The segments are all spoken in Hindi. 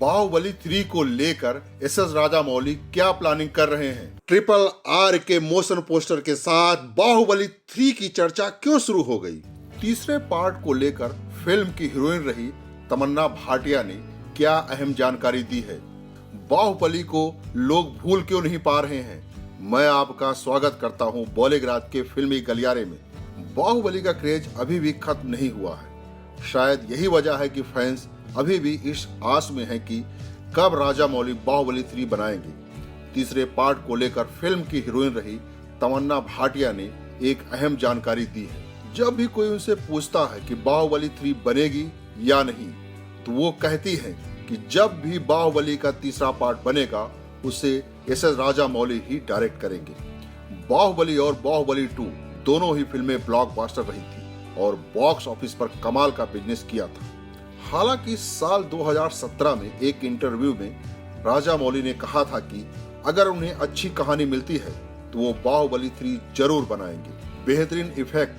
बाहुबली 3 को लेकर एस.एस. राजामौली क्या प्लानिंग कर रहे हैं? ट्रिपल आर के मोशन पोस्टर के साथ बाहुबली 3 की चर्चा क्यों शुरू हो गई? तीसरे पार्ट को लेकर फिल्म की हीरोइन रही तमन्ना भाटिया ने क्या अहम जानकारी दी है? बाहुबली को लोग भूल क्यों नहीं पा रहे हैं? मैं आपका स्वागत करता हूं बॉलीग्राज के फिल्मी गलियारे में। बाहुबली का क्रेज अभी भी खत्म नहीं हुआ है। शायद यही वजह है कि फैंस अभी भी इस आस में है कि कब राजामौली बाहुबली 3 बनाएंगे। तीसरे पार्ट को लेकर फिल्म की हीरोइन रही तमन्ना भाटिया ने एक अहम जानकारी दी है। जब भी कोई उनसे पूछता है कि बाहुबली 3 बनेगी या नहीं, तो वो कहती है कि जब भी बाहुबली का तीसरा पार्ट बनेगा उसे एस.एस. राजामौली ही डायरेक्ट करेंगे। बाहुबली और बाहुबली 2 दोनों ही फिल्में ब्लॉकबस्टर रही थी और बॉक्स ऑफिस पर कमाल का बिजनेस किया था। हालांकि साल 2017 में एक इंटरव्यू में राजामौली ने कहा था कि अगर उन्हें अच्छी कहानी मिलती है तो वो बाहुबली 3 जरूर बनाएंगे। बेहतरीन इफेक्ट,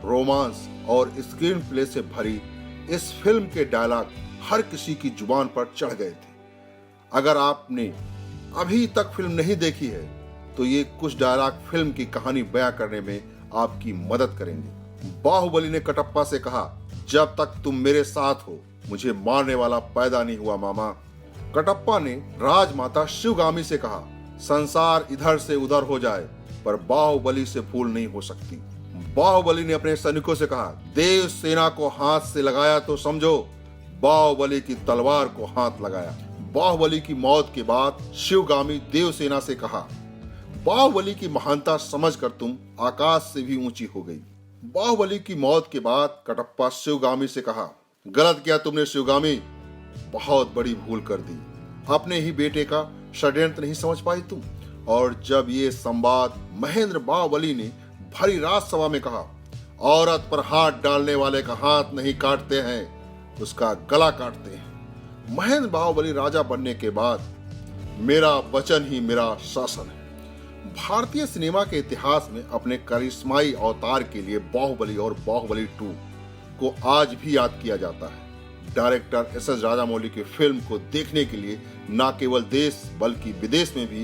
रोमांस और स्क्रीन प्ले से भरी इस फिल्म के डायलॉग हर किसी की जुबान पर चढ़ गए थे। अगर आपने अभी तक फिल्म नहीं देखी है तो ये कुछ डायलॉग फिल्म की कहानी बयां करने में आपकी मदद करेंगे। बाहुबली ने कटप्पा से कहा, जब तक तुम मेरे साथ हो मुझे मारने वाला पैदा नहीं हुआ मामा। कटप्पा ने राजमाता शिवगामी से कहा, संसार इधर से उधर हो जाए पर बाहुबली से भूल नहीं हो सकती। बाहुबली ने अपने सैनिकों से कहा, देव सेना को हाथ से लगाया तो समझो बाहुबली की तलवार को हाथ लगाया। बाहुबली की मौत के बाद शिवगामी देव सेना से कहा, बाहुबली की महानता समझकर तुम आकाश से भी ऊंची हो गई। बाहुबली की मौत के बाद कटप्पा शिवगामी से कहा, गलत किया तुमने शिवगामी, बहुत बड़ी भूल कर दी। अपने ही बेटे का षड्यंत्र नहीं समझ पाई तुम। और जब ये संवाद महेंद्र बाहुबली ने भरी राजसभा में कहा, औरत पर हाथ डालने वाले का हाथ नहीं काटते हैं, उसका गला काटते हैं। महेंद्र बाहुबली राजा बनने के बाद मेरा वचन ही मेरा शासन है। भारतीय सिनेमा के इतिहास में अपने करिश्माई अवतार के लिए बाहुबली और बाहुबली 2 को आज भी याद किया जाता है। Director SS. राजामौली की फिल्म को देखने के लिए न केवल देश बल्कि विदेश में भी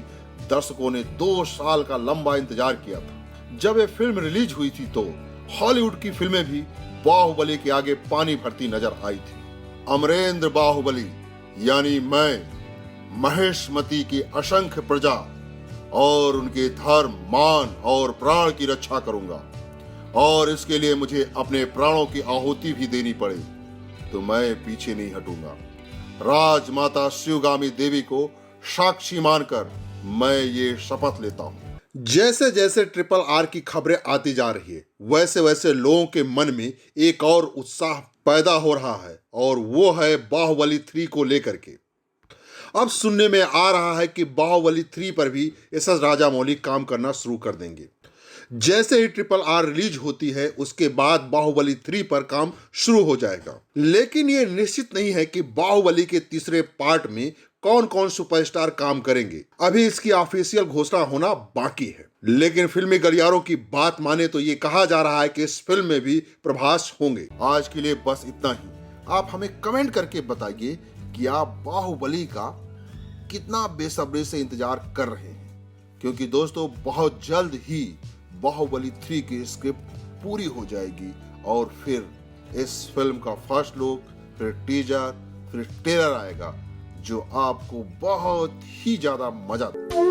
दर्शकों ने 2 साल का लंबा इंतजार किया था। जब ये फिल्म रिलीज हुई थी तो हॉलीवुड की फिल्में भी बाहुबली के आगे पानी भरती नजर आई थी। अमरेंद्र बाहुबली यानी मैं महेशमती की असंख्य प्रजा और उनके धर्म, मान और प्राण की रक्षा करूंगा, और इसके लिए मुझे अपने प्राणों की आहुति भी देनी पड़े तो मैं पीछे नहीं हटूंगा। राजमाता शिवगामी देवी को साक्षी मानकर मैं ये शपथ लेता हूँ। जैसे जैसे ट्रिपल आर की खबरें आती जा रही है वैसे वैसे लोगों के मन में एक और उत्साह पैदा हो रहा है और वो है बाहुबली 3 को लेकर के। अब सुनने में आ रहा है कि बाहुबली 3 पर भी एस.एस. राजामौली काम करना शुरू कर देंगे। जैसे ही ट्रिपल आर रिलीज होती है उसके बाद बाहुबली 3 पर काम शुरू हो जाएगा। लेकिन ये निश्चित नहीं है कि बाहुबली के तीसरे पार्ट में कौन कौन सुपरस्टार काम करेंगे। अभी इसकी ऑफिशियल घोषणा होना बाकी है। लेकिन फिल्मी गलियारों की बात माने तो ये कहा जा रहा है कि इस फिल्म में भी प्रभास होंगे। आज के लिए बस इतना ही। आप हमें कमेंट करके बताइए कि आप बाहुबली का कितना बेसब्री से इंतजार कर रहे हैं, क्योंकि दोस्तों बहुत जल्द ही बाहुबली 3 की स्क्रिप्ट पूरी हो जाएगी और फिर इस फिल्म का फर्स्ट लुक, फिर टीजर, फिर ट्रेलर आएगा जो आपको बहुत ही ज्यादा मजा देगा।